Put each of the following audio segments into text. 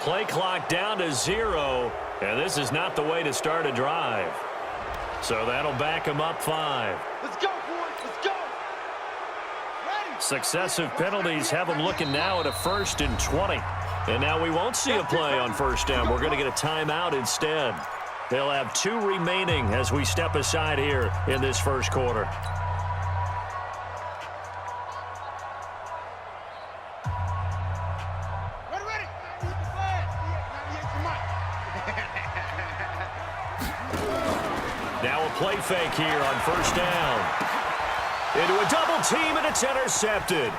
Play clock down to 0, and this is not the way to start a drive. So that'll back him up 5. Let's go, boys. Let's go. Ready. Successive penalties have him looking now at a 1st and 20. And now we won't see a play on 1st down. We're going to get a timeout instead. They'll have 2 remaining as we step aside here in this first quarter. Now a play fake here on 1st down. Into a double team, and it's intercepted.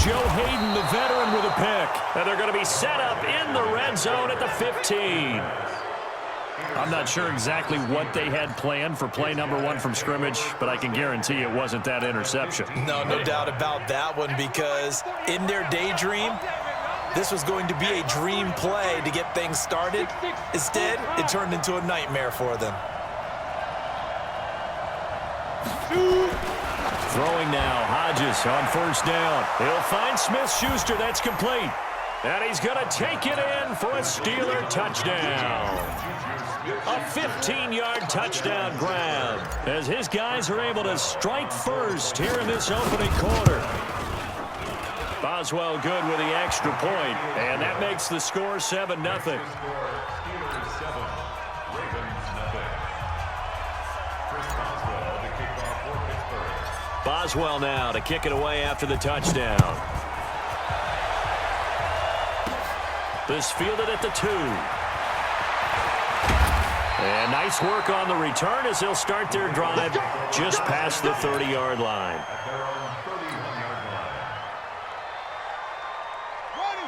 Joe Hayden, the veteran, with a pick. And they're going to be set up in the red zone at the 15. I'm not sure exactly what they had planned for play number 1 from scrimmage, but I can guarantee it wasn't that interception. No doubt about that one, because in their daydream, this was going to be a dream play to get things started. Instead, it turned into a nightmare for them. Throwing now, Hodges on 1st down. He'll find Smith-Schuster. That's complete. And he's going to take it in for a Steeler touchdown. A 15-yard touchdown grab as his guys are able to strike first here in this opening quarter. Boswell good with the extra point, and that makes the score 7-0. Boswell now to kick it away after the touchdown. This fielded at the 2. And nice work on the return as they'll start their drive just past the 30-yard line.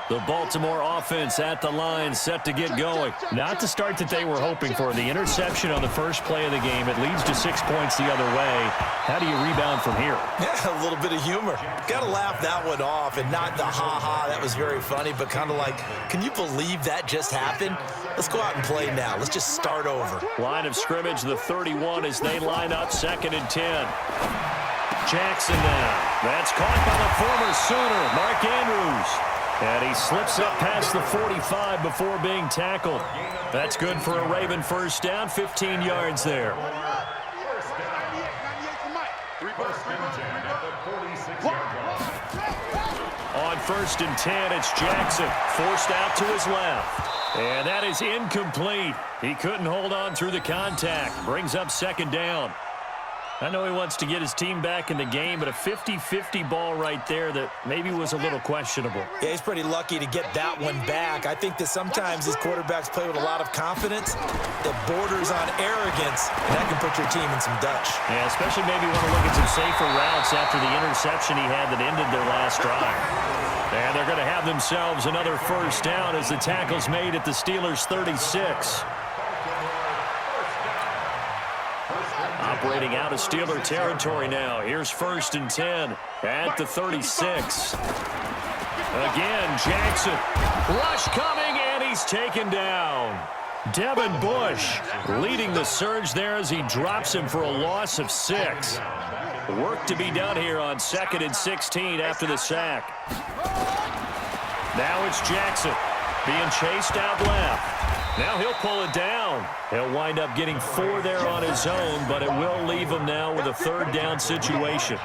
The Baltimore offense at the line, set to get going. Not the start that they were hoping for. The interception on the first play of the game. It leads to 6 points the other way. How do you rebound from here? Yeah, a little bit of humor. Got to laugh that one off, and not the ha-ha. That was very funny, but kind of like, can you believe that just happened? Let's go out and play now. Let's just start over. Line of scrimmage, the 31 as they line up 2nd and 10. Jackson now. That's caught by the former Sooner, Mark Andrews. And he slips up past the 45 before being tackled. That's good for a Raven 1st down, 15 yards there. On 1st and 10, it's Jackson, forced out to his left. And that is incomplete. He couldn't hold on through the contact. Brings up 2nd down. I know he wants to get his team back in the game, but a 50-50 ball right there that maybe was a little questionable. Yeah, he's pretty lucky to get that one back. I think that sometimes these quarterbacks play with a lot of confidence that borders on arrogance, and that can put your team in some Dutch. Yeah, especially maybe want to look at some safer routes after the interception he had that ended their last drive. And they're going to have themselves another 1st down as the tackle's made at the Steelers' 36. Operating out of Steeler territory now. Here's 1st and 10 at the 36. Again, Jackson. Rush coming, and he's taken down. Devin Bush leading the surge there as he drops him for a loss of 6. Work to be done here on 2nd and 16 after the sack. Now it's Jackson being chased out left. Now he'll pull it down. He'll wind up getting 4 there on his own, but it will leave him now with a 3rd down situation.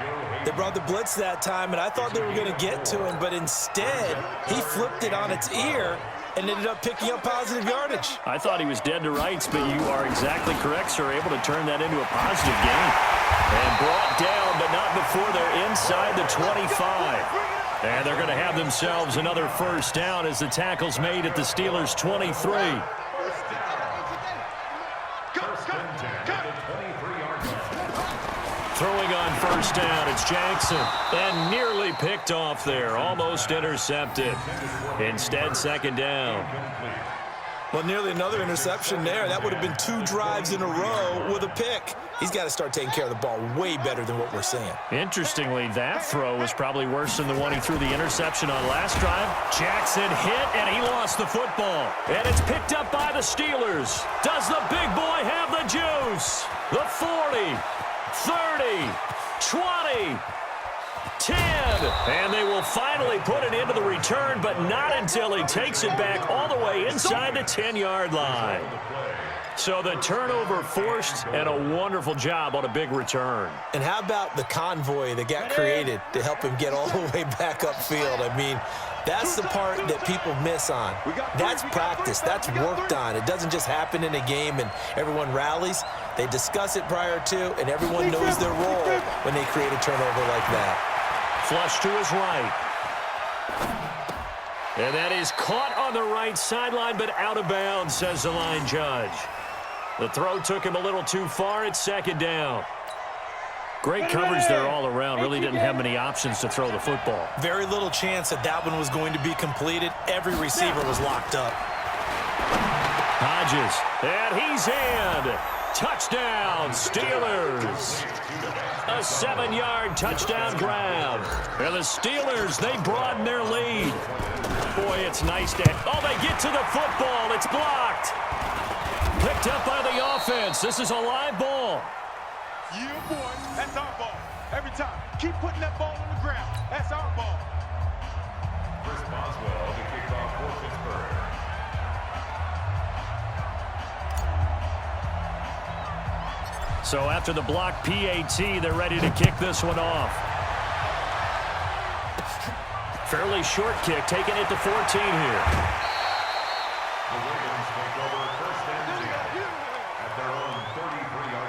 They brought the blitz that time, and I thought they were going to get to him, but instead, he flipped it on its ear and ended up picking up positive yardage. I thought he was dead to rights, but you are exactly correct, sir. Able to turn that into a positive gain. And brought down, but not before they're inside the 25. And they're going to have themselves another 1st down as the tackle's made at the Steelers' 23. Throwing on 1st down, it's Jackson. And nearly picked off there. Almost intercepted. Instead, 2nd down. Well, nearly another interception there. That would have been 2 drives in a row with a pick. He's got to start taking care of the ball way better than what we're seeing. Interestingly, that throw was probably worse than the one he threw the interception on last drive. Jackson hit, and he lost the football. And it's picked up by the Steelers. Does the big boy have the juice? The 40, 30, 20. 10. And they will finally put it into the return, but not until he takes it back all the way inside the 10-yard line. So the turnover forced, and a wonderful job on a big return. And how about the convoy that got created to help him get all the way back upfield? I mean, that's the part that people miss on. That's practice. That's worked on. It doesn't just happen in a game and everyone rallies. They discuss it prior to, and everyone knows their role when they create a turnover like that. Flush to his right. And that is caught on the right sideline, but out of bounds, says the line judge. The throw took him a little too far. It's second down. Great coverage there all around. Really didn't have many options to throw the football. Very little chance that that one was going to be completed. Every receiver was locked up. Hodges, and he's in. Touchdown, Steelers. A 7-yard touchdown grab. And the Steelers, they broaden their lead. Boy, it's nice to... Oh, they get to the football. It's blocked. Picked up by the offense. This is a live ball. You boy, that's our ball. Every time. Keep putting that ball on the ground. That's our ball. Chris Boswell to kick off for Pittsburgh. So after the block PAT, they're ready to kick this one off. Fairly short kick, taking it to 14 here. The Ravens take over first and 10 at their own 33-yard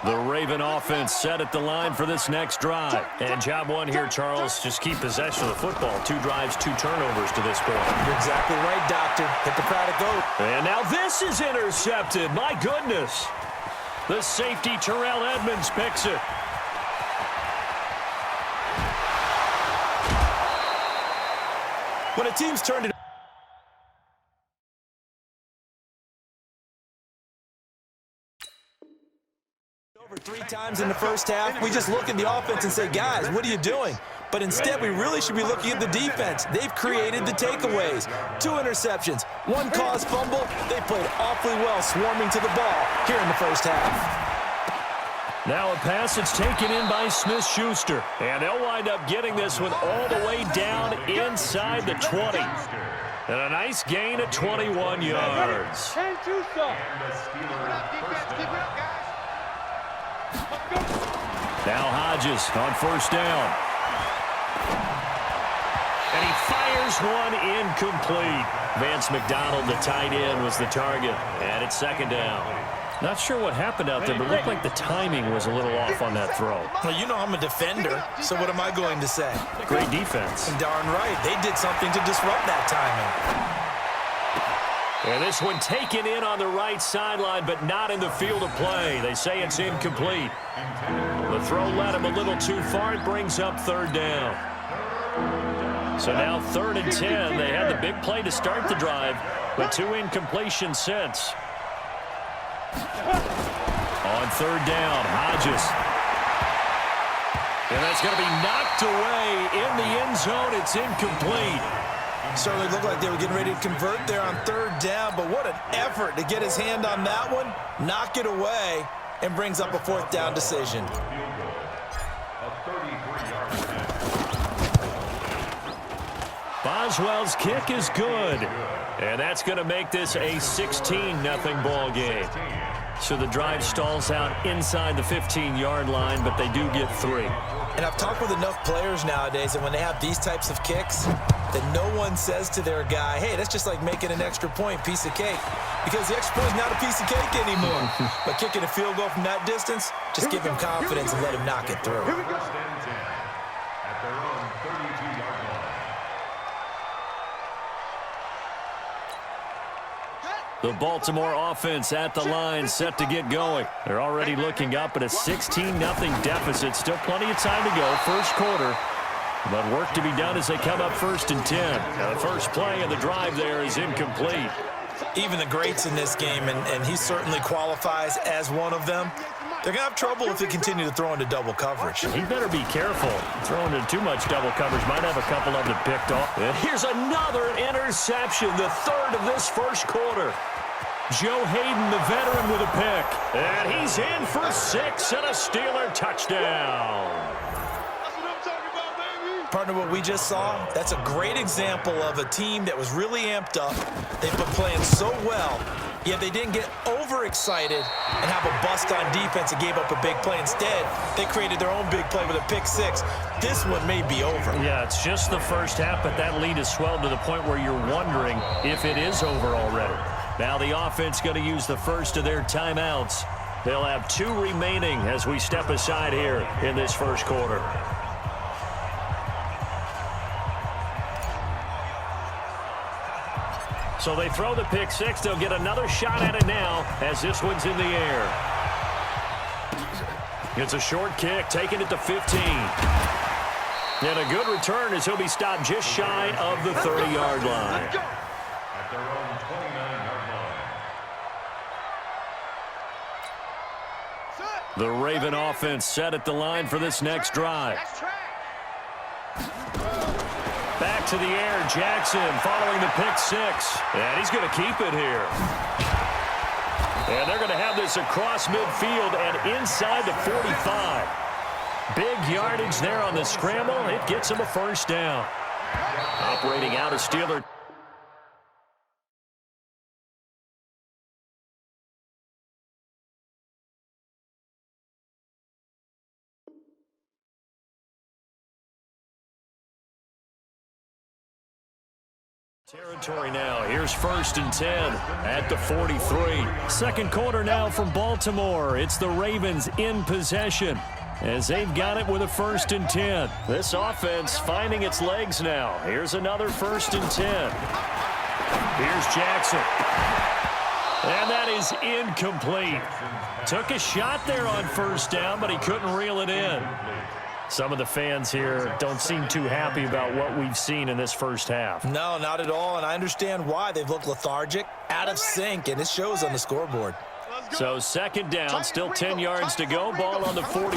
line. The Raven offense set at the line for this next drive. And job one here, Charles, just keep possession of the football. 2 drives, 2 turnovers to this point. You're exactly right, Doctor. Hippocratic oath. And now this is intercepted. My goodness. The safety, Terrell Edmonds, picks it. When a team's turned it over 3 times in the first half, we just look at the offense and say, guys, what are you doing? But instead, we really should be looking at the defense. They've created the takeaways. 2 interceptions, 1 caused fumble. They played awfully well swarming to the ball here in the first half. Now a pass that's taken in by Smith-Schuster. And they'll wind up getting this one all the way down inside the 20. And a nice gain of 21 yards. And do so. Now Hodges on first down. And he fires one incomplete. Vance McDonald, the tight end, was the target. And it's second down. Not sure what happened out there, but it looked like the timing was a little off on that throw. Well, you know I'm a defender, so what am I going to say? Great defense. And darn right, they did something to disrupt that timing. And this one taken in on the right sideline, but not in the field of play. They say it's incomplete. The throw led him a little too far. It brings up third down. So now 3rd and 10. They had the big play to start the drive, but 2 incompletions since. On third down, Hodges. And that's going to be knocked away in the end zone. It's incomplete. Certainly looked like they were getting ready to convert there on 3rd down, but what an effort to get his hand on that one, knock it away, and brings up a 4th down decision. Boswell's kick is good. And that's going to make this a 16-0 ball game. So the drive stalls out inside the 15-yard line, but they do get 3. And I've talked with enough players nowadays that when they have these types of kicks, that no one says to their guy, hey, that's just like making an extra point, piece of cake. Because the extra point is not a piece of cake anymore. But kicking a field goal from that distance, just give him confidence and let him knock it through. At their own 32-yard line. The Baltimore offense at the line, set to get going. They're already looking up at a 16-0 deficit. Still plenty of time to go, first quarter. But work to be done as they come up 1st and 10. Now, the first play of the drive there is incomplete. Even the greats in this game, and he certainly qualifies as one of them, they're going to have trouble if they continue to throw into double coverage. He better be careful. Throwing into too much double coverage might have a couple of them picked off. And here's another interception, the 3rd of this first quarter. Joe Hayden, the veteran, with a pick. And he's in for 6 and a Steeler touchdown. That's what I'm talking about, baby. Partner, what we just saw, that's a great example of a team that was really amped up. They've been playing so well, yet they didn't get overexcited and have a bust on defense and gave up a big play. Instead, they created their own big play with a pick 6. This one may be over. Yeah, it's just the first half, but that lead has swelled to the point where you're wondering if it is over already. Now the offense going to use the first of their timeouts. They'll have 2 remaining as we step aside here in this first quarter. So they throw the pick 6. They'll get another shot at it now as this one's in the air. It's a short kick, taking it to 15. And a good return as he'll be stopped just shy of the 30-yard line. At their own 29-yard line. The Raven offense set at the line for this next drive. Back to the air, Jackson following the pick 6. And he's going to keep it here. And they're going to have this across midfield and inside the 45. Big yardage there on the scramble. It gets him a first down. Operating out of Steeler. Territory now. Here's 1st and 10 at the 43. Second quarter now from Baltimore. It's the Ravens in possession as they've got it with a 1st and 10. This offense finding its legs now. Here's another 1st and 10. Here's Jackson. And that is incomplete. Took a shot there on 1st down, but he couldn't reel it in. Some of the fans here don't seem too happy about what we've seen in this first half. No, not at all, and I understand why. They've looked lethargic, out of sync, and it shows on the scoreboard. So 2nd down, still 10 yards to go. Ball on the 43.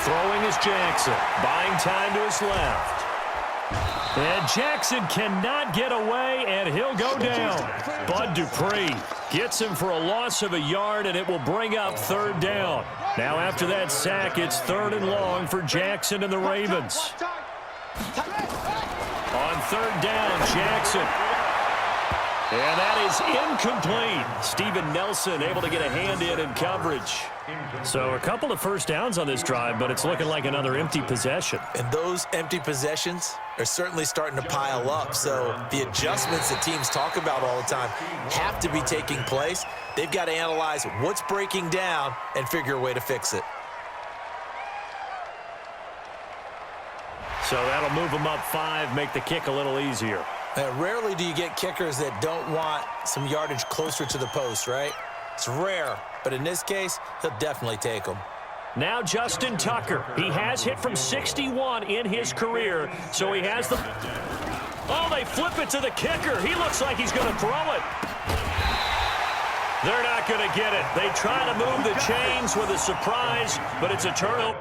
Throwing is Jackson. Buying time to his left. And Jackson cannot get away, and he'll go down. Bud Dupree gets him for a loss of a yard, and it will bring up 3rd down. Now after that sack, it's 3rd and long for Jackson and the Ravens. On 3rd down, Jackson. And that is incomplete. Steven Nelson able to get a hand in coverage. So a couple of first downs on this drive, but it's looking like another empty possession. And those empty possessions are certainly starting to pile up. So the adjustments that teams talk about all the time have to be taking place. They've got to analyze what's breaking down and figure a way to fix it. So that'll move them up 5, make the kick a little easier. Rarely do you get kickers that don't want some yardage closer to the post, right? It's rare, but in this case, he'll definitely take them. Now Justin Tucker. He has hit from 61 in his career, so he has the... Oh, they flip it to the kicker. He looks like he's going to throw it. They're not going to get it. They try to move the chains with a surprise, but it's a turnover.